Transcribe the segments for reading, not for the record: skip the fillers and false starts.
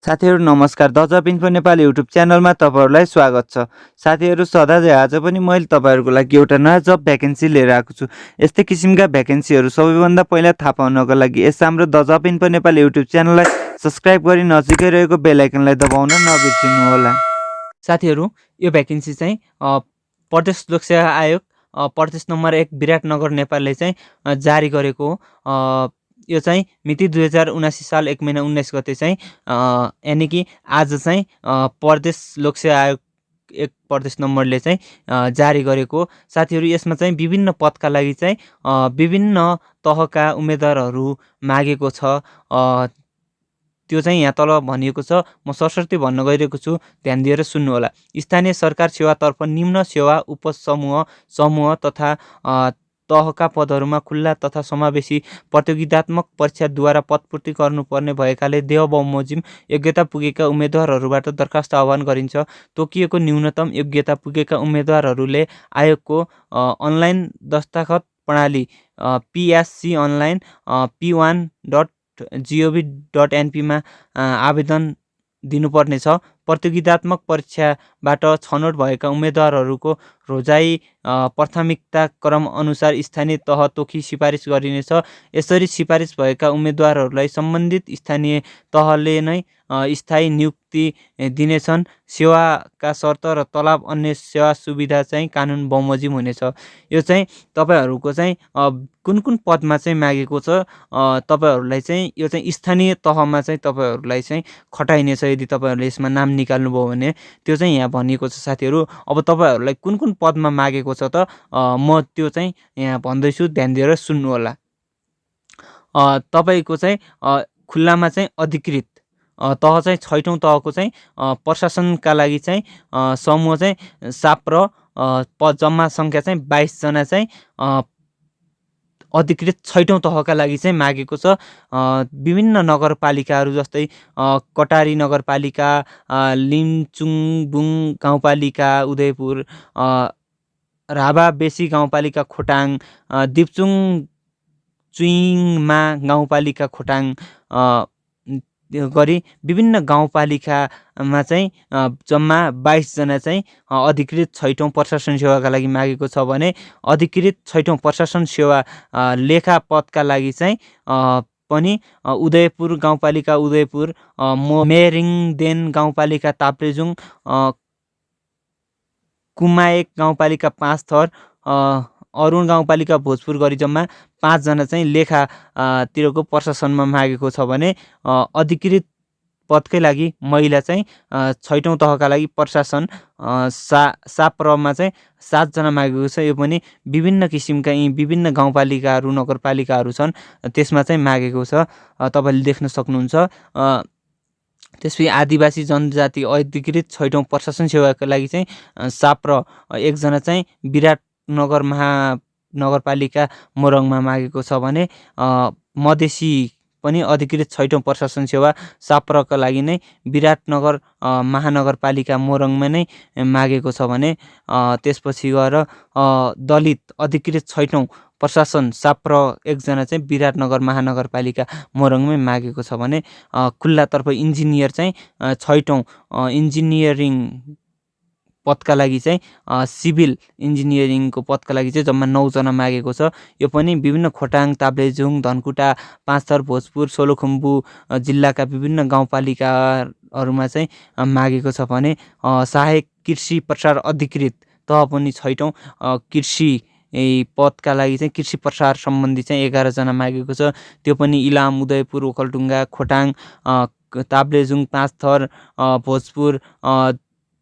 साथीहरू नमस्कार। The job info Nepal YouTube च्यानलमा तपाईँहरूलाई स्वागत छ। साथीहरू सधैँ आज पनि मैले तपाईँहरूको लागि एउटा नयाँ जब भ्याकेन्सी लिएर आएको छु। यस्तै किसिमका भ्याकेन्सीहरू सबैभन्दा पहिला थाहा पाउनको लागि यस हाम्रो the job info Nepal YouTube च्यानललाई सब्सक्राइब गरी नजिकै रहेको बेल आइकनलाई दबाउन नबिर्सिनुहोला। साथीहरू यो भ्याकेन्सी चाहिँ प्रदेश लोकसेवा आयोग प्रदेश नम्बर 1 विराटनगर नेपालले चाहिँ जारी गरेको हो। यो चाहिँ मिति 2079 साल 1 महिना 19 गते चाहिँ यानि कि आज चाहिँ प्रदेश लोकसेवा आयोग 1 प्रदेश नम्बरले चाहिँ जारी गरेको। साथीहरू यसमा चाहिँ विभिन्न पदका लागि चाहिँ विभिन्न तहका उम्मेदवारहरू मागेको छ। त्यो चाहिँ यहाँ तल भनिएको छ। म सरसर्ती भन्न गइरहेको छु, ध्यान दिएर सुन्नुहोला। स्थानीय सरकार सेवातर्फ निम्न सेवा समूह तथा तहका पदहरूमा खुल्ला तथा समावेशी प्रतियोगितात्मक परीक्षाद्वारा पदपूर्ति गर्नुपर्ने भएकाले देव बमोजिम योग्यता पुगेका उम्मेदवारहरूबाट दरखास्त आह्वान गरिन्छ। तोकिएको न्यूनतम योग्यता पुगेका उम्मेदवारहरूले आयोगको अनलाइन दस्ताखत प्रणाली PSC अनलाइन p1.gov.np मा आवेदन दिनुपर्नेछ। प्रतियोगितात्मक परीक्षाबाट छनौट भएका उम्मेदवारहरूको रोजाइ प्राथमिकता क्रम अनुसार स्थानीय तह तोकी सिफारिस गरिनेछ। यसरी सिफारिस भएका उम्मेदवारहरूलाई सम्बन्धित स्थानीय तहले नै स्थायी नियुक्ति दिनेछन्। सेवाका शर्त र तलब अन्य सेवा सुविधा चाहिँ कानुन बमोजिम हुनेछ। यो चाहिँ तपाईँहरूको चाहिँ कुन कुन पदमा चाहिँ मागेको छ। तपाईँहरूलाई चाहिँ यो चाहिँ स्थानीय तहमा चाहिँ तपाईँहरूलाई चाहिँ खटाइनेछ। यदि तपाईँहरूले यसमा नाम निकाल्नुभयो भने त्यो चाहिँ यहाँ भनिएको छ। साथीहरू अब तपाईँहरूलाई कुन कुन पदमा मागेको छ त म त्यो चाहिँ यहाँ भन्दैछु, ध्यान दिएर सुन्नुहोला। तपाईँको चाहिँ खुल्लामा चाहिँ अधिकृत तह चाहिँ 6औं तहको चाहिँ प्रशासनका लागि चाहिँ समूह चाहिँ साप्र जम्मा सङ्ख्या चाहिँ 22 जना चाहिँ अधिकृत 6औं तहका लागि चाहिँ मागेको छ। विभिन्न नगरपालिकाहरू जस्तै कटारी नगरपालिका, लिमचुङबुङ गाउँपालिका उदयपुर, राभा बेसी गाउँपालिका खोटाङ, दिप्चुङ चुइङमा गाउँपालिका खोटाङ गरी विभिन्न गाउँपालिकामा चाहिँ जम्मा 22 जना चाहिँ अधिकृत 6औं प्रशासन सेवाका लागि मागेको छ भने अधिकृत 6औं प्रशासन सेवा लेखा पदका लागि चाहिँ पनि उदयपुर गाउँपालिका उदयपुर, मेरिङदेन गाउँपालिका ताप्लेजुङ, कुमाएक गाउँपालिका 5 थर, अरुण गाउँपालिका भोजपुर गरी जम्मा 5 जना चाहिँ लेखा तिरको प्रशासनमा मागेको छ भने अधिकृत पदकै लागि महिला चाहिँ 6औं तहका लागि प्रशासन साप्रमा चाहिँ 7 जना मागेको छ। यो पनि विभिन्न किसिमका यी विभिन्न गाउँपालिकाहरू नगरपालिकाहरू छन्, त्यसमा चाहिँ मागेको छ। तपाईँले देख्न सक्नुहुन्छ। त्यसपछि आदिवासी जनजाति अधिकृत 6औं प्रशासन सेवाको लागि चाहिँ साप्र 1 जना चाहिँ विराटनगर महानगरपालिका मोरङमा मागेको छ भने मधेसी पनि अधिकृत 6औं प्रशासन सेवा साप्रका लागि नै विराटनगर महानगरपालिका मोरङमा नै मागेको छ भने त्यसपछि गएर दलित अधिकृत 6औं प्रशासन साप्र 1 जना चाहिँ विराटनगर महानगरपालिका मोरङमै मागेको छ भने खुल्लातर्फ इन्जिनियर चाहिँ 6औं इन्जिनियरिङ पदका लागि चाहिँ सिभिल इन्जिनियरिङको पदका लागि चाहिँ जम्मा 9 जना मागेको छ। यो पनि विभिन्न खोटाङ, ताप्लेजुङ, धनकुटा, पाँचथर, भोजपुर, सोलुखुम्बु जिल्लाका विभिन्न गाउँपालिकाहरूमा चाहिँ मागेको छ भने सहायक कृषि प्रसार अधिकृत तह पनि 6औं कृषि पदका लागि चाहिँ कृषि प्रसार सम्बन्धी चाहिँ 11 जना मागेको छ। त्यो पनि इलाम, उदयपुर, ओखलढुङ्गा, खोटाङ, ताप्लेजुङ, 5 थर, भोजपुर,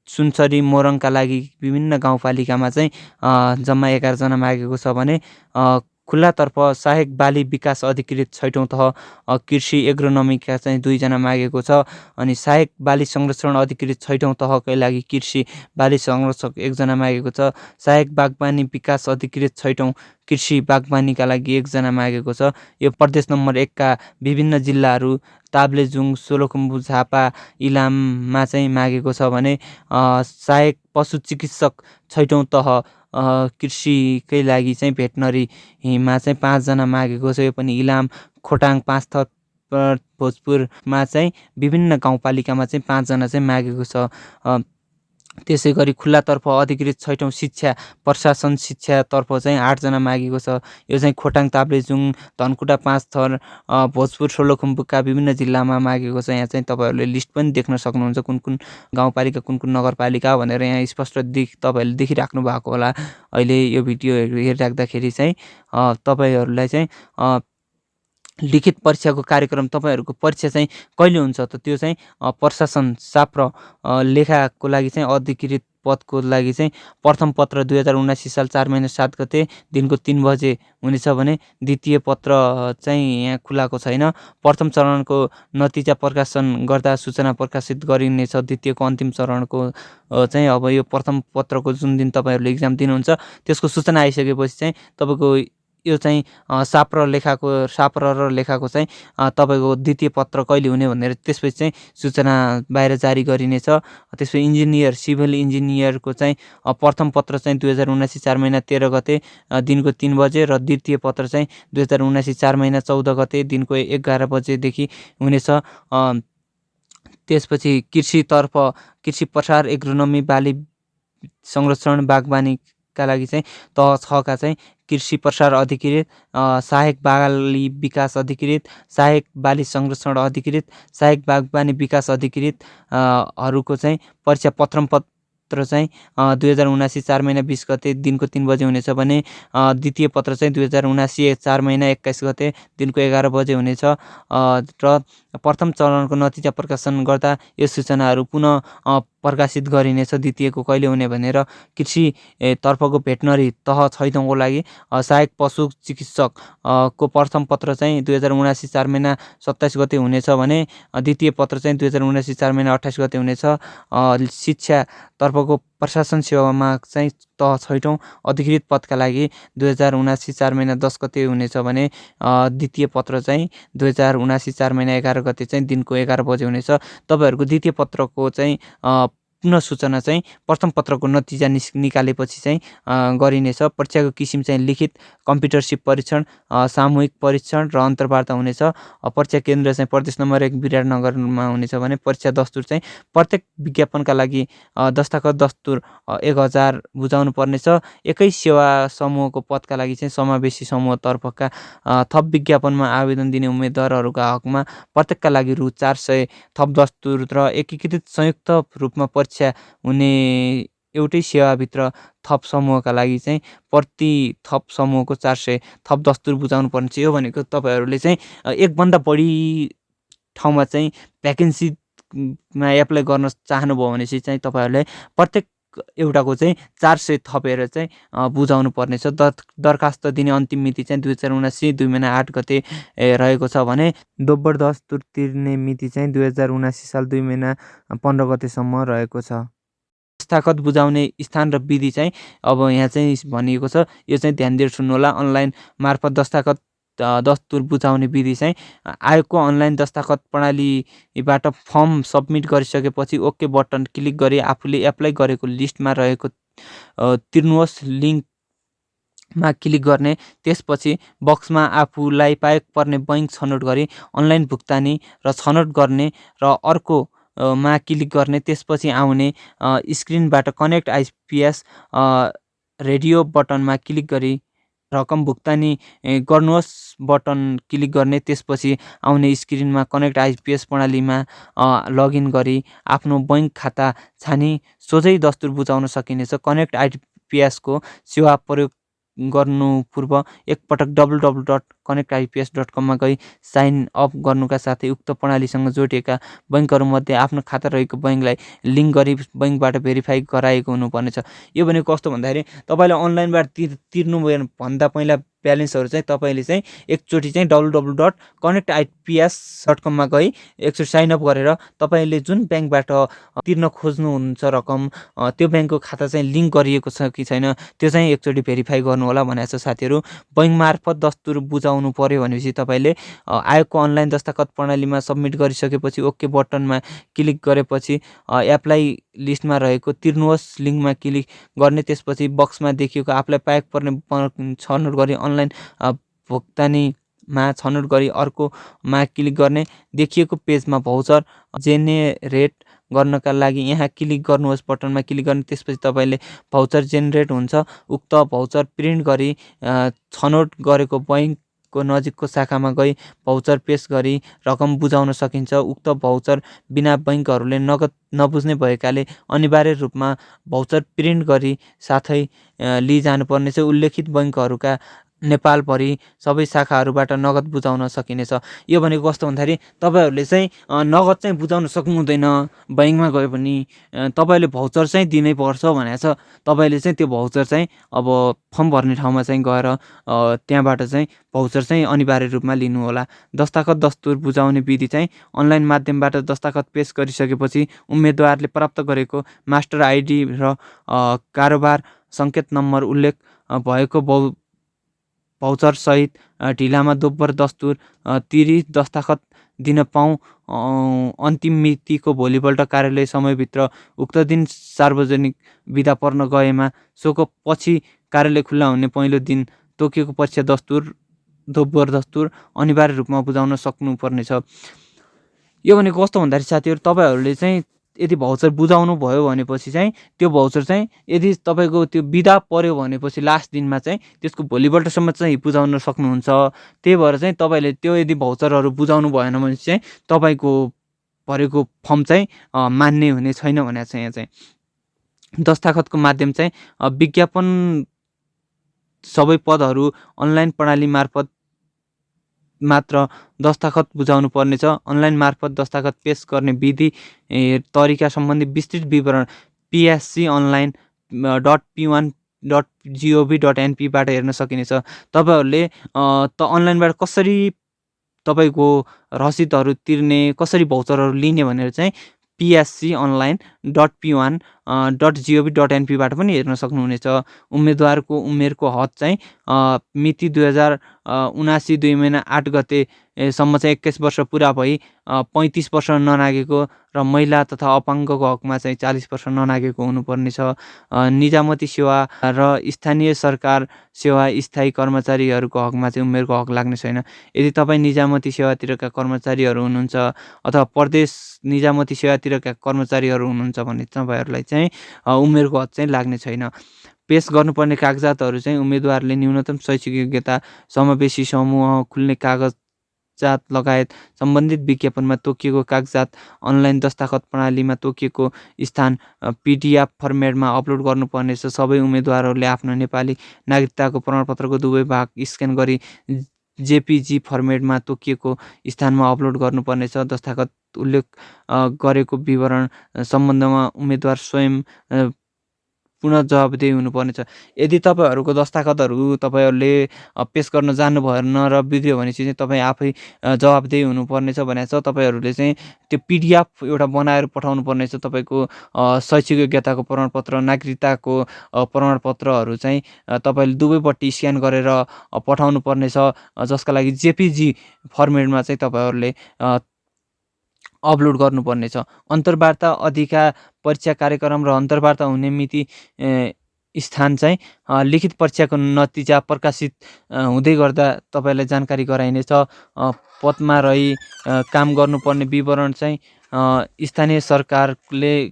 सुनसरी, मोरङका लागि विभिन्न गाउँपालिकामा चाहिँ जम्मा 11 जना मागेको छ भने खुल्लातर्फ सहायक बाली विकास अधिकृत 6औं तह कृषि एग्रोनोमीका चाहिँ 2 जना मागेको छ। अनि सहायक बाली संरक्षण अधिकृत 6औं तहकै लागि कृषि बाली संरक्षक 1 जना मागेको छ। सहायक बागवानी विकास अधिकृत 6औं कृषि बागवानीका लागि 1 जना मागेको छ। यो प्रदेश नम्बर 1 का विभिन्न जिल्लाहरू ताप्लेजुङ, सोलुखुम्बु, झापा, इलाममा चाहिँ मागेको छ भने सहायक पशु चिकित्सक 6औं तह कृषिकै लागि चाहिँ भेटनरीमा चाहिँ 5 जना मागेको छ। यो पनि इलाम, खोटाङ, 5 थर भोजपुरमा चाहिँ विभिन्न गाउँपालिकामा चाहिँ 5 जना चाहिँ मागेको छ। त्यसै गरी खुल्लातर्फ अधिकृत 6औं शिक्षा प्रशासन शिक्षातर्फ चाहिँ 8 जना मागेको छ। यो चाहिँ खोटाङ, ताप्लेजुङ, धनकुटा, पाँचथर, भोजपुर, सोलुखुम्बुका विभिन्न जिल्लामा मागेको छ। यहाँ चाहिँ तपाईँहरूले लिस्ट पनि देख्न सक्नुहुन्छ कुन कुन गाउँपालिका, कुन कुन नगरपालिका भनेर यहाँ स्पष्ट तपाईँहरूले देखिराख्नु भएको होला। अहिले यो भिडियोहरू हेरिराख्दाखेरि चाहिँ तपाईँहरूलाई चाहिँ लिखित परीक्षाको कार्यक्रम, तपाईँहरूको परीक्षा चाहिँ कहिले हुन्छ त त्यो चाहिँ प्रशासन साप्र लेखाको लागि चाहिँ अधिकृत पदको लागि चाहिँ प्रथम पत्र 2079 साल 4 महिना 7 गते दिनको 3 बजे हुनेछ भने द्वितीय पत्र चाहिँ यहाँ खुलाएको छैन। प्रथम चरणको नतिजा प्रकाशन गर्दा सूचना प्रकाशित गरिनेछ। द्वितीयको अन्तिम चरणको चाहिँ अब यो प्रथम पत्रको जुन दिन तपाईँहरूले इक्जाम दिनुहुन्छ त्यसको सूचना आइसकेपछि चाहिँ तपाईँको यो चाहिँ साप्र र लेखाको चाहिँ तपाईँको द्वितीय पत्र कहिले हुने भनेर त्यसपछि चाहिँ सूचना बाहिर जारी गरिनेछ। त्यसपछि इन्जिनियर, सिभिल इन्जिनियरको चाहिँ प्रथम पत्र चाहिँ 2079 4 महिना 13 गते दिनको 3 बजे र द्वितीय पत्र चाहिँ 2079 4 महिना 14 गते दिनको 11 बजेदेखि हुनेछ। त्यसपछि कृषितर्फ कृषि प्रसार, एग्रोनोमी, बाली संरक्षण, बागवानीका लागि चाहिँ तह 6 का चाहिँ कृषि प्रसार अधिकृत, सहायक बाली विकास अधिकृत, सहायक बाली संरक्षण अधिकृत, सहायक बागवानी विकास अधिकृत हरूको चाहिँ परीक्षा पत्र चाहिँ 2079 4 महिना 20 गते दिनको 3 बजे हुनेछ भने द्वितीय पत्र चाहिँ 2079 4 महिना 21 गते दिनको 11 बजे हुनेछ। र प्रथम चरणको नतिजा प्रकाशन गर्दा यो सूचनाहरू पुनः प्रकाशित गरिनेछ द्वितीयको कहिले हुने भनेर। कृषि तर्फको भेटनरी तह 6औँको लागि सहायक पशु चिकित्सक को प्रथम पत्र चाहिँ 2079 4 महिना 27 गते हुनेछ भने द्वितीय पत्र चाहिँ 2079 4 महिना 28 गते हुनेछ। शिक्षा तर्फको प्रशासन सेवामा चाहिँ तह 6औँ अधिकृत पदका लागि 2079 4 महिना 10 गते हुनेछ भने द्वितीय पत्र चाहिँ 2079 4 महिना 11 गते चाहिँ दिनको 11 बजे हुनेछ। तपाईँहरूको द्वितीय पत्रको चाहिँ पुनः सूचना चाहिँ प्रथम पत्रको नतिजा निकालेपछि चाहिँ गरिनेछ। परीक्षाको किसिम चाहिँ लिखित, कम्प्युटरसिप परीक्षण, सामूहिक परीक्षण र अन्तर्वार्ता हुनेछ। परीक्षा केन्द्र चाहिँ प्रदेश नम्बर 1 विराटनगरमा हुनेछ भने परीक्षा दस्तुर चाहिँ प्रत्येक विज्ञापनका लागि दस्ताखत दस्तुर 1000 बुझाउनु पर्नेछ। एकै सेवा समूहको पदका लागि चाहिँ समावेशी समूहतर्फका थप विज्ञापनमा आवेदन दिने उम्मेदवारहरूका हकमा प्रत्येकका लागि रु 400 थप दस्तुर र एकीकृत संयुक्त रूपमा परीक्षा हुने एउटै सेवाभित्र थप समूहका लागि चाहिँ प्रति थप समूहको 400 थप दस्तुर बुझाउनु पर्ने छ। यो भनेको तपाईँहरूले चाहिँ एकभन्दा बढी ठाउँमा चाहिँ भ्याकेन्सीमा एप्लाई गर्न चाहनुभयो भनेपछि चाहिँ तपाईँहरूले प्रत्येक एउटाको चाहिँ 400 थपेर चाहिँ बुझाउनु पर्नेछ। दरखास्त दिने अन्तिम मिति चाहिँ 2079 2 महिना 8 गते रहेको छ भने दोब्बर दस्तुर तिर्ने मिति चाहिँ 2079 साल 2 महिना 15 गतेसम्म रहेको छ। दस्ताखत बुझाउने स्थान र विधि चाहिँ अब यहाँ चाहिँ भनिएको छ, यो चाहिँ ध्यान दिएर सुन्नुहोला। अनलाइन मार्फत दस्तुर बुझाउने विधि चाहिँ आयोगको अनलाइन दस्ताखत प्रणालीबाट फर्म सबमिट गरिसकेपछि ओके बटन क्लिक गरी आफूले एप्लाई गरेको लिस्टमा रहेको तिर्नुहोस् लिङ्कमा क्लिक गर्ने। त्यसपछि बक्समा आफूलाई पाएक पर्ने बैंक छनौट गरी अनलाइन भुक्तानी र छनौट गर्ने र अर्को मा क्लिक गर्ने। त्यसपछि आउने स्क्रिनबाट कनेक्ट आइपिएस रेडियो बटनमा क्लिक गरी रकम भुक्तानी गर्नुहोस् बटन क्लिक गर्ने। त्यसपछि आउने स्क्रिनमा कनेक्ट आइपिएस प्रणालीमा लगइन गरी आफ्नो बैंक खाता छानी सोझै दस्तुर बुझाउन सकिनेछ। कनेक्ट आइपिएसको सेवा प्रयोग गर्नु पूर्व एकपटक www.connectips.com मा गई साइन अप गर्नुका साथै उक्त प्रणालीसँग जोडिएका बैंकहरूमध्ये आफ्नो खाता रहेको बैंकलाई लिङ्क गरी बैंकबाट भेरिफाई गराएको हुनुपर्नेछ। यो भनेको कस्तो भन्दाखेरि तपाईँले अनलाइनबाट तिर्नु भन्दा पहिला ब्यालेन्सहरू चाहिँ तपाईँले चाहिँ एकचोटि चाहिँ www.connectips.com मा गई एकचोटि साइन अप गरेर तपाईँले जुन ब्याङ्कबाट तिर्न खोज्नुहुन्छ रकम त्यो ब्याङ्कको खाता चाहिँ लिङ्क गरिएको छ कि छैन त्यो चाहिँ एकचोटि भेरिफाई गर्नु होला भनेको छ साथीहरू। बैंक मार्फत दस्तुर बुझाउनु पर्यो भनेपछि तपाईँले आयोगको अनलाइन दस्ताखत प्रणालीमा सबमिट गरिसकेपछि ओके बटनमा क्लिक गरेपछि एप्लाई लिस्टमा रहेको तिर्नुहोस् लिङ्कमा क्लिक गर्ने। त्यसपछि बक्समा देखिएको आफूलाई पाएक पर्ने छनौट गरी अनलाइन भुक्तानी पेजमा छनौट गरी अर्कोमा क्लिक गर्ने। देखिएको पेजमा भाउचर जेनेरेट गर्नका लागि यहाँ क्लिक गर्नुहोस्, बटनमा क्लिक गर्ने। त्यसपछि तपाईँले भाउचर जेनेरेट हुन्छ। उक्त भाउचर प्रिन्ट गरी छनौट गरेको बैङ्कको नजिकको शाखामा गई भाउचर पेश गरी रकम बुझाउन सकिन्छ। उक्त भाउचर बिना बैङ्कहरूले नगद नबुझ्ने भएकाले अनिवार्य रूपमा भाउचर प्रिन्ट गरी साथै लिइजानुपर्नेछ। उल्लेखित बैङ्कहरूका नेपालभरि सबै शाखाहरूबाट नगद बुझाउन सकिनेछ। यो भनेको कस्तो भन्दाखेरि तपाईँहरूले चाहिँ नगद चाहिँ बुझाउन सक्नु हुँदैन। बैङ्कमा गयो भने तपाईँले भाउचर चाहिँ दिनै पर्छ भनेको छ। तपाईँले चाहिँ त्यो भाउचर चाहिँ अब फर्म भर्ने ठाउँमा चाहिँ गएर त्यहाँबाट चाहिँ भाउचर चाहिँ अनिवार्य रूपमा लिनु होला। दस्ताखत दस्तुर बुझाउने विधि चाहिँ अनलाइन माध्यमबाट दस्ताखत पेश गरिसकेपछि उम्मेदवारले प्राप्त गरेको मास्टर आइडी र कारोबार सङ्केत नम्बर उल्लेख भएको भाउचरसहित ढिलामा दोब्बर दस्तुर तिरी दस्ताखत दिन पाऊँ। अन्तिम मितिको भोलिपल्ट कार्यालय समयभित्र उक्त दिन सार्वजनिक बिदा पर्न गएमा सोको पछि कार्यालय खुल्ला हुने पहिलो दिन तोकिएको परीक्षा दस्तुर दोब्बर दस्तुर अनिवार्य रूपमा बुझाउन सक्नुपर्नेछ। यो भनेको कस्तो भन्दाखेरि साथीहरू, तपाईँहरूले चाहिँ यदि भाउचर बुझाउनु भयो भनेपछि चाहिँ त्यो भाउचर चाहिँ यदि तपाईँको त्यो बिदा पर्यो भनेपछि लास्ट दिनमा चाहिँ त्यसको भोलिपल्टसम्म चाहिँ बुझाउन सक्नुहुन्छ। त्यही भएर चाहिँ तपाईँले त्यो यदि भाउचरहरू बुझाउनु भएन भने चाहिँ तपाईँको भरेको फर्म चाहिँ मान्ने हुने छैन भनेको छ। यहाँ चाहिँ दस्ताखतको माध्यम चाहिँ विज्ञापन सबै पदहरू अनलाइन प्रणाली मार्फत मात्र दस्ताखत बुझाउनु पर्नेछ। अनलाइन मार्फत दस्ताखत पेश गर्ने विधि तरिका सम्बन्धी विस्तृत विवरण psc.online.p1.gov.np बाट हेर्न सकिनेछ। तपाईँहरूले त अनलाइनबाट कसरी तपाईँको रसिदहरू तिर्ने, कसरी भाउचरहरू लिने भनेर चाहिँ psc.online.p1.gov.np बाट पनि हेर्न सक्नुहुनेछ। उम्मेदवारको उमेरको हद चाहिँ मिति 2079 2 महिना 8 गते सम्म चाहिँ 21 वर्ष पुरा भई 35 वर्ष ननागेको र महिला तथा अपाङ्गको हकमा चाहिँ 40 वर्ष ननागेको हुनुपर्नेछ। निजामती सेवा र स्थानीय सरकार सेवा स्थायी कर्मचारीहरूको हकमा चाहिँ उमेरको हक लाग्ने छैन। यदि तपाईँ निजामती सेवातिरका कर्मचारीहरू हुनुहुन्छ अथवा प्रदेश निजामती सेवातिरका कर्मचारीहरू हुनुहुन्छ भने तपाईँहरूलाई चाहिँ उमेरको हद चाहिँ लाग्ने छैन। पेश गर्नुपर्ने कागजातहरू चाहिँ उम्मेदवारले न्यूनतम शैक्षिक योग्यता, समावेशी समूह खुल्ने कागजात लगायत सम्बन्धित विज्ञापनमा तोकिएको कागजात अनलाइन दस्ताखत प्रणालीमा तोकिएको स्थान PDF फर्मेटमा अपलोड गर्नुपर्नेछ। सबै उम्मेदवारहरूले आफ्नो नेपाली नागरिकताको प्रमाणपत्रको दुवै भाग स्क्यान गरी JPG फर्मेटमा तोकिएको स्थानमा अपलोड गर्नुपर्नेछ। दस्ताखत उल्लेख गरेको विवरण सम्बन्धमा उम्मेदवार स्वयं पुनः जवाबदेही हुनुपर्नेछ। यदि तपाईँहरूको दस्ताखतहरू तपाईँहरूले पेश गर्न जानु भएन र बिग्रियो भने चाहिँ तपाईँ आफै जवाबदेही हुनुपर्नेछ भनेको छ। तपाईँहरूले चाहिँ त्यो PDF एउटा बनाएर पठाउनु पर्नेछ। तपाईँको शैक्षिक योग्यताको प्रमाणपत्र, नागरिकताको प्रमाणपत्रहरू चाहिँ तपाईँले दुवैपट्टि स्क्यान गरेर पठाउनु पर्नेछ, जसका लागि JPG फर्मेटमा चाहिँ तपाईँहरूले अपलोड गर्नुपर्नेछ। अन्तर्वार्ता अधिकार परीक्षा कार्यक्रम र अन्तर्वार्ता हुने मिति स्थान चाहिँ लिखित परीक्षाको नतिजा प्रकाशित हुँदै गर्दा तपाईँलाई जानकारी गराइनेछ। पदमा रही काम गर्नुपर्ने विवरण चाहिँ स्थानीय सरकारले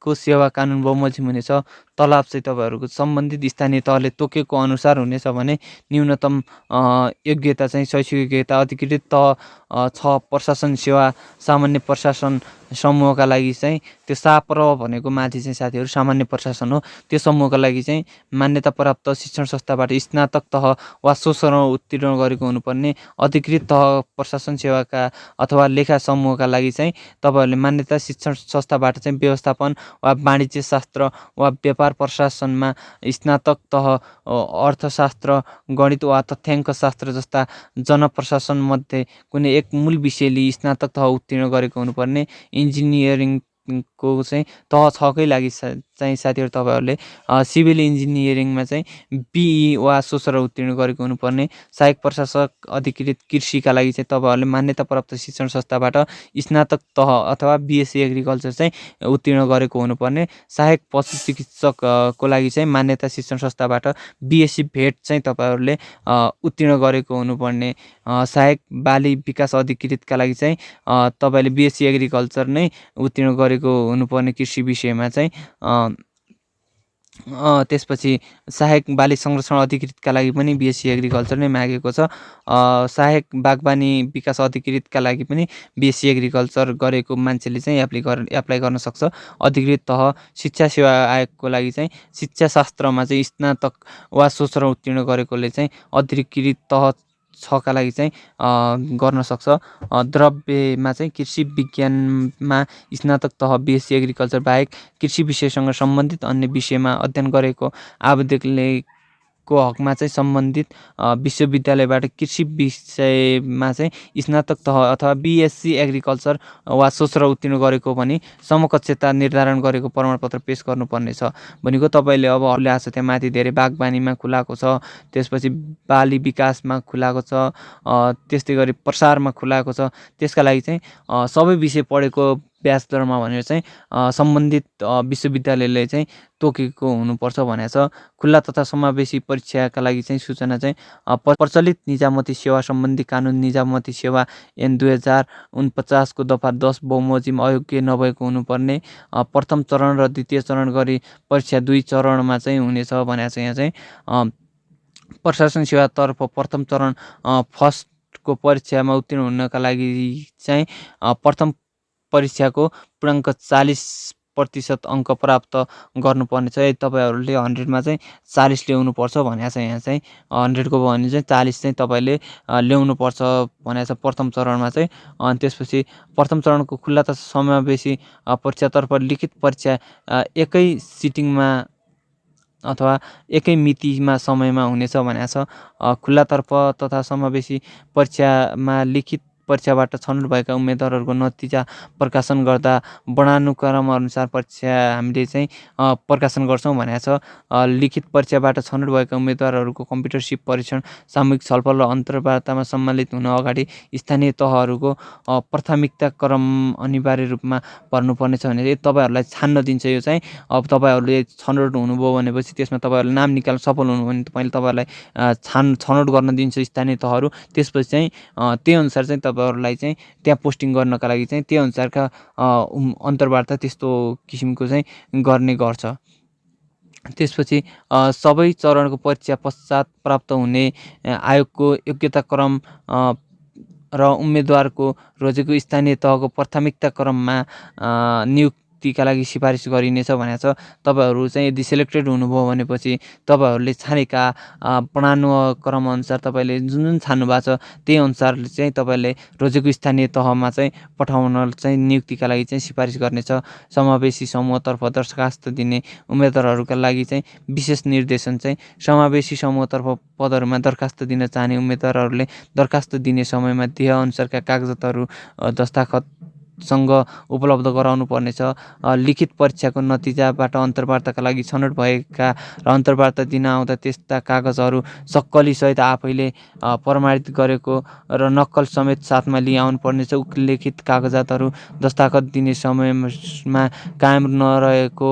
को सेवा कानुन बमोजिम हुनेछ। तलब चाहिँ तपाईँहरूको सम्बन्धित स्थानीय तहले तोकेको अनुसार हुनेछ भने न्यूनतम योग्यता चाहिँ शैक्षिक योग्यता अधिकृत तह 6 प्रशासन सेवा सामान्य प्रशासन समूहका लागि चाहिँ त्यो साप्र भनेको माथि चाहिँ साथीहरू सामान्य प्रशासन हो। त्यो समूहका लागि चाहिँ मान्यता प्राप्त शिक्षण संस्थाबाट स्नातक तह वा सोसरमा उत्तीर्ण गरेको हुनुपर्ने। अधिकृत तह प्रशासन सेवाका अथवा लेखा समूहका लागि चाहिँ तपाईँहरूले मान्यता शिक्षण संस्थाबाट चाहिँ व्यवस्थापन वा वाणिज्य शास्त्र वा व्यापार प्रशासनमा स्नातक तह, अर्थशास्त्र, गणित वा तथ्याङ्क शास्त्र जस्ता जनप्रशासन मध्ये कुनै एक मूल विषयले स्नातक तह उत्तीर्ण गरेको हुनुपर्ने। इन्जिनियरिङको चाहिँ तह 6 कै लागि चाहिँ साथीहरू तपाईँहरूले सिभिल इन्जिनियरिङमा चाहिँ बिई वा सोसर उत्तीर्ण गरेको हुनुपर्ने, सहायक प्रशासक अधिकृत कृषिका लागि चाहिँ तपाईँहरूले मान्यताप्राप्त शिक्षण संस्थाबाट स्नातक तह अथवा बिएससी एग्रिकल्चर चाहिँ उत्तीर्ण गरेको हुनुपर्ने, सहायक पशु चिकित्सकको लागि चाहिँ मान्यता शिक्षण संस्थाबाट बिएससी भेट चाहिँ तपाईँहरूले उत्तीर्ण गरेको हुनुपर्ने, सहायक बाली विकास अधिकृतका लागि चाहिँ तपाईँले बिएससी एग्रिकल्चर नै उत्तीर्ण गरेको हुनुपर्ने कृषि विषयमा चाहिँ। त्यसपछि सहायक बाली संरक्षण अधिकृतका लागि पनि बिएससी एग्रिकल्चर नै मागेको छ। सहायक बागबानी विकास अधिकृतका लागि पनि बिएससी एग्रिकल्चर गरेको मान्छेले चाहिँ एप्लाई गर्न सक्छ। अधिकृत तह शिक्षा सेवा आयोगको लागि चाहिँ शिक्षाशास्त्रमा चाहिँ स्नातक वा सोसर उत्तीर्ण गरेकोले चाहिँ अधिकृत तह 6 का लागि चाहिँ गर्न सक्छ। द्रव्यमा चाहिँ कृषि विज्ञानमा स्नातक तह बिएससी एग्रिकल्चर बाहेक कृषि विषयसँग सम्बन्धित अन्य विषयमा अध्ययन गरेको आवेदकले को हकमा चाहिँ सम्बन्धित विश्वविद्यालयबाट कृषि विषयमा चाहिँ स्नातक तह अथवा बिएससी एग्रिकल्चर वा सोसर उत्तीर्ण गरेको पनि समकक्षता निर्धारण गरेको प्रमाणपत्र पेश गर्नुपर्ने छ। भनेको तपाईँले अब ल्याएको छ त्यहाँ माथि धेरै बागबानीमा खुलाएको छ, त्यसपछि बाली विकासमा खुलाएको छ, त्यस्तै गरी प्रसारमा खुलाएको छ। त्यसका लागि चाहिँ सबै विषय पढेको ब्याचलरमा भनेर चाहिँ सम्बन्धित विश्वविद्यालयले चाहिँ तोकेको हुनुपर्छ भनेको छ। खुल्ला तथा समावेशी परीक्षाका लागि चाहिँ सूचना चाहिँ प्रचलित निजामती सेवा सम्बन्धी कानुन निजामती सेवा ऐन 2049 को दफा 10 बमोजिम अयोग्य नभएको हुनुपर्ने, प्रथम चरण र द्वितीय चरण गरी परीक्षा 2 चरणमा चाहिँ हुनेछ भनेको छ। यहाँ चाहिँ प्रशासन सेवातर्फ प्रथम चरण फर्स्टको परीक्षामा उत्तीर्ण हुनका लागि चाहिँ प्रथम परीक्षाको पूर्णाङ्क 40% अङ्क प्राप्त गर्नुपर्ने छ। तपाईँहरूले 100मा चाहिँ 40 ल्याउनुपर्छ भनेको छ। यहाँ चाहिँ 100 को भयो भने चाहिँ 40 चाहिँ तपाईँले ल्याउनुपर्छ भनेको छ प्रथम चरणमा चाहिँ। अनि त्यसपछि प्रथम चरणको खुल्ला तथा समावेशी परीक्षातर्फ लिखित परीक्षा एकै सिटिङमा अथवा एकै मितिमा समयमा हुनेछ भनेको छ। खुल्लातर्फ तथा समावेशी परीक्षामा लिखित परीक्षाबाट छनौट भएका उम्मेदवारहरूको नतिजा प्रकाशन गर्दा वर्णानुक्रम अनुसार परीक्षा हामीले चाहिँ प्रकाशन गर्छौँ भनेको छ। लिखित परीक्षाबाट छनौट भएका उम्मेदवारहरूको कम्प्युटरसिप परीक्षण, सामूहिक छलफल र अन्तर्वार्तामा सम्मिलित हुन अगाडि स्थानीय तहहरूको प्राथमिकता क्रम अनिवार्य रूपमा भर्नुपर्ने छ भने तपाईँहरूलाई छान्न दिन्छ। यो चाहिँ अब तपाईँहरूले छनौट हुनुभयो भनेपछि त्यसमा तपाईँहरूले नाम निकाल्न सफल हुनु भने मैले तपाईँहरूलाई छनौट गर्न दिन्छ स्थानीय तहहरू। त्यसपछि चाहिँ त्यही अनुसार चाहिँ तपाईँहरूलाई चाहिँ त्यहाँ पोस्टिङ गर्नका लागि चाहिँ त्यही अनुसारका अन्तर्वार्ता त्यस्तो किसिमको चाहिँ गर्ने गर्छ। त्यसपछि सबै चरणको परीक्षा पश्चात प्राप्त हुने आयोगको योग्यता क्रम र उम्मेदवारको रोजेको स्थानीय तहको प्राथमिकता क्रममा नियुक्तिका लागि सिफारिस गरिनेछ भनेको छ। तपाईँहरू चाहिँ यदि सेलेक्टेड हुनुभयो भनेपछि तपाईँहरूले छानेका वर्णानुक्रम अनुसार तपाईँले जुन जुन छान्नु भएको छ त्यही अनुसारले चाहिँ तपाईँले रोजेको स्थानीय तहमा चाहिँ पठाउन चाहिँ नियुक्तिका लागि चाहिँ सिफारिस गर्नेछ। समावेशी समूहतर्फ दरखास्त दिने उम्मेदवारहरूका लागि चाहिँ विशेष निर्देशन चाहिँ समावेशी समूहतर्फ पदहरूमा दरखास्त दिन चाहने उम्मेदवारहरूले दरखास्त दिने समयमा देह अनुसारका कागजातहरू दस्ताखतसँग उपलब्ध गराउनु पर्नेछ। लिखित परीक्षाको नतिजाबाट अन्तर्वार्ताका लागि छनौट भएका र अन्तर्वार्ता दिन आउँदा त्यस्ता कागजहरू सक्कली सहित आफैले प्रमाणित गरेको र नक्कल समेत साथमा लिआउनु पर्नेछ। उल्लेखित कागजातहरू दस्ताखत दिने समयमा कायम नरहेको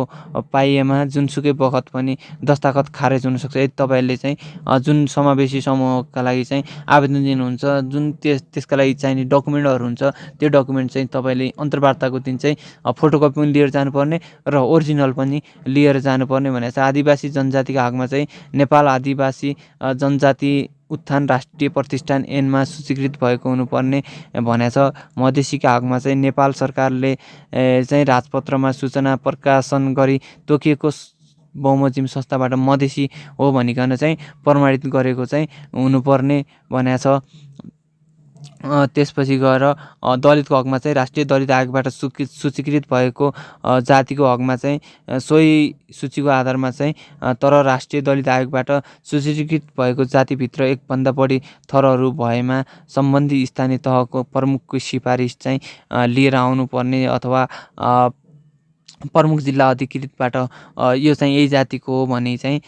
पाइएमा जुनसुकै बखत पनि दस्ताखत खारेज हुनसक्छ। यदि तपाईँहरूले चाहिँ जुन समावेशी समूहका लागि चाहिँ आवेदन दिनुहुन्छ जुन त्यसका लागि चाहिने डकुमेन्टहरू हुन्छ त्यो डकुमेन्ट चाहिँ तपाईँले अन्तर्वार्ताको दिन चाहिँ फोटोकपी पनि लिएर जानुपर्ने र ओरिजिनल पनि लिएर जानुपर्ने भनेको छ। आदिवासी जनजातिका हकमा चाहिँ नेपाल आदिवासी जनजाति उत्थान राष्ट्रिय प्रतिष्ठान ऐनमा सूचीकृत भएको हुनुपर्ने भनेको छ। मधेसीका हकमा चाहिँ नेपाल सरकारले चाहिँ राजपत्रमा सूचना प्रकाशन गरी तोकिएको बमोजिम संस्थाबाट मधेसी हो भनिकन चाहिँ प्रमाणित गरेको चाहिँ हुनुपर्ने भनेको छ। त्यसपछि गएर दलितको हकमा चाहिँ राष्ट्रिय दलित आयोगबाट सूचीकृत भएको जातिको हकमा चाहिँ सोही सूचीको आधारमा चाहिँ तर राष्ट्रिय दलित आयोगबाट सूचीकृत भएको जातिभित्र एकभन्दा बढी थरहरू भएमा सम्बन्धित स्थानीय तहको प्रमुखको सिफारिस चाहिँ लिएर आउनुपर्ने अथवा प्रमुख जिल्ला अधिकृतबाट यो चाहिँ यही जातिको हो भने चाहिँ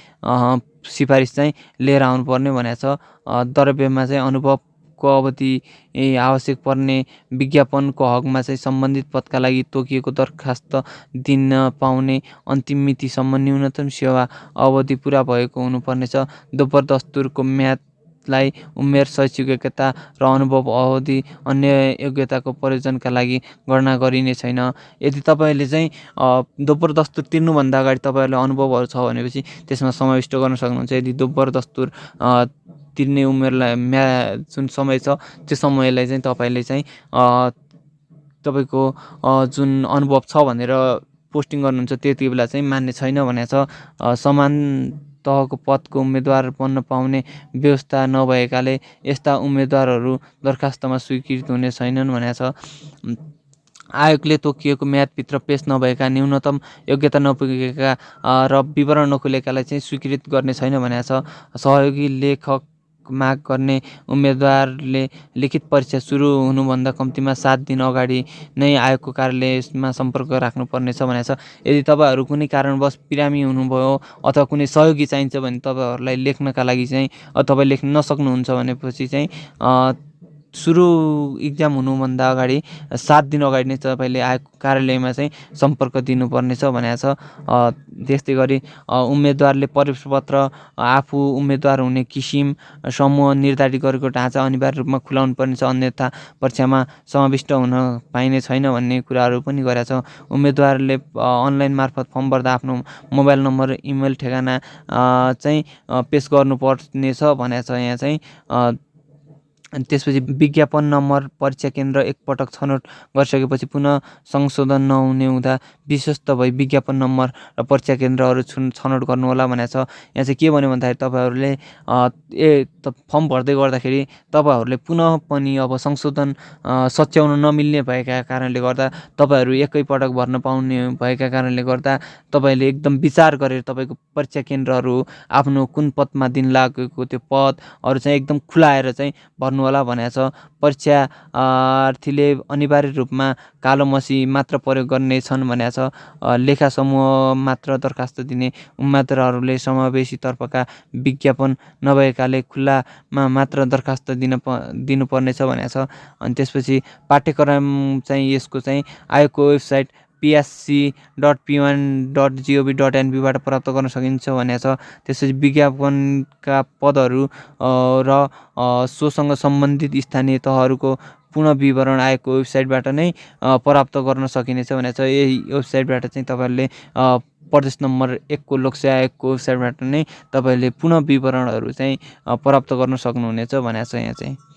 सिफारिस चाहिँ लिएर आउनुपर्ने भनेको छ। द्रव्यमा चाहिँ अनुभवको अवधि आवश्यक पर्ने विज्ञापनको हकमा चाहिँ सम्बन्धित पदका लागि तोकिएको दरखास्त दिन पाउने अन्तिम मितिसम्म न्यूनतम सेवा अवधि पुरा भएको हुनुपर्नेछ। दोब्बर दस्तुरको म्यादलाई उमेर, शैक्षिक योग्यता र अनुभव अवधि अन्य योग्यताको प्रयोजनका लागि गणना गरिने छैन। यदि तपाईँले चाहिँ दोब्बर दस्तुर तिर्नुभन्दा अगाडि तपाईँहरूले अनुभवहरू छ भनेपछि त्यसमा समाविष्ट गर्न सक्नुहुन्छ। यदि दोब्बर दस्तुर तिर्ने उमेरलाई जुन समय छ त्यो समयलाई चाहिँ तपाईँले चाहिँ तपाईँको जुन अनुभव छ भनेर पोस्टिङ गर्नुहुन्छ त्यति बेला चाहिँ मान्ने छैन भनेको छ। समान तहको पदको उम्मेदवार बन्न पाउने व्यवस्था नभएकाले यस्ता उम्मेदवारहरू दरखास्तमा स्वीकृत हुने छैनन् भनेको छ। आयोगले तोकिएको म्यादभित्र पेश नभएका, न्यूनतम योग्यता नपुगेका र विवरण नखुलेकालाई चाहिँ स्वीकृत गर्ने छैन भनेको छ। सहयोगी लेखक माग गर्ने उम्मेदवारले लिखित परीक्षा सुरु हुनुभन्दा कम्तीमा 7 दिन अगाडि नै आयोगको कार्यालयमा सम्पर्क राख्नुपर्नेछ भनेको छ। यदि तपाईँहरू कुनै कारणवश बिरामी हुनुभयो अथवा कुनै सहयोगी चाहिन्छ भने तपाईँहरूलाई लेख्नका लागि चाहिँ तपाईँ लेख्न नसक्नुहुन्छ भनेपछि चाहिँ सुरु इक्जाम हुनुभन्दा अगाडि 7 दिन अगाडि नै तपाईँले आयोगको कार्यालयमा चाहिँ सम्पर्क दिनुपर्नेछ भनेको छ। त्यस्तै गरी उम्मेदवारले परिपत्र आफू उम्मेदवार हुने किसिम, समूह, निर्धारित गरेको ढाँचा अनिवार्य रूपमा खुलाउनु पर्नेछ, अन्यथा परीक्षामा समाविष्ट हुन पाइने छैन भन्ने कुराहरू पनि गरेको छ। उम्मेदवारले अनलाइन मार्फत फर्म भर्दा आफ्नो मोबाइल नम्बर, इमेल ठेगाना चाहिँ पेश गर्नुपर्नेछ भनेको छ यहाँ चाहिँ। अनि त्यसपछि विज्ञापन नम्बर परीक्षा केन्द्र एकपटक छनौट गरिसकेपछि पुनः संशोधन नहुने हुँदा विश्वस्त भई विज्ञापन नम्बर र परीक्षा केन्द्रहरू छनौट गर्नुहोला भनेको छ। यहाँ चाहिँ के भन्यो भन्दाखेरि तपाईँहरूले फर्म भर्दै गर्दाखेरि तपाईँहरूले पुनः पनि अब संशोधन सच्याउन नमिल्ने भएका कारणले गर्दा, तपाईँहरू एकैपटक भर्न पाउने भएका कारणले गर्दा तपाईँले एकदम विचार गरेर तपाईँको परीक्षा केन्द्रहरू, आफ्नो कुन पदमा दिन लागेको त्यो पदहरू चाहिँ एकदम खुलाएर चाहिँ भन्नुहोला भनेको छ। परीक्षार्थीले अनिवार्य रूपमा कालो मसी मात्र प्रयोग गर्ने छन् भनेको छ। लेखा समूह मात्र दरखास्त दिने उम्मेदवारहरूले समावेशीतर्फका विज्ञापन नभएकाले खुल्लामा मात्र दरखास्त दिनुपर्नेछ भनेको छ। अनि त्यसपछि पाठ्यक्रम चाहिँ यसको चाहिँ आयोगको वेबसाइट psc.p1.gov.nb बाट प्राप्त गर्न सकिन्छ भनेको छ। त्यसपछि विज्ञापनका पदहरू र सोसँग सम्बन्धित स्थानीय तहहरूको पूर्ण विवरण आयोगको वेबसाइटबाट नै प्राप्त गर्न सकिनेछ भनेको छ। यही वेबसाइटबाट चाहिँ तपाईँहरूले प्रदेश नम्बर 1 को लोकसेवा आयोगको वेबसाइटबाट नै तपाईँहरूले पूर्ण विवरणहरू चाहिँ प्राप्त गर्न सक्नुहुनेछ भनेको छ यहाँ चाहिँ।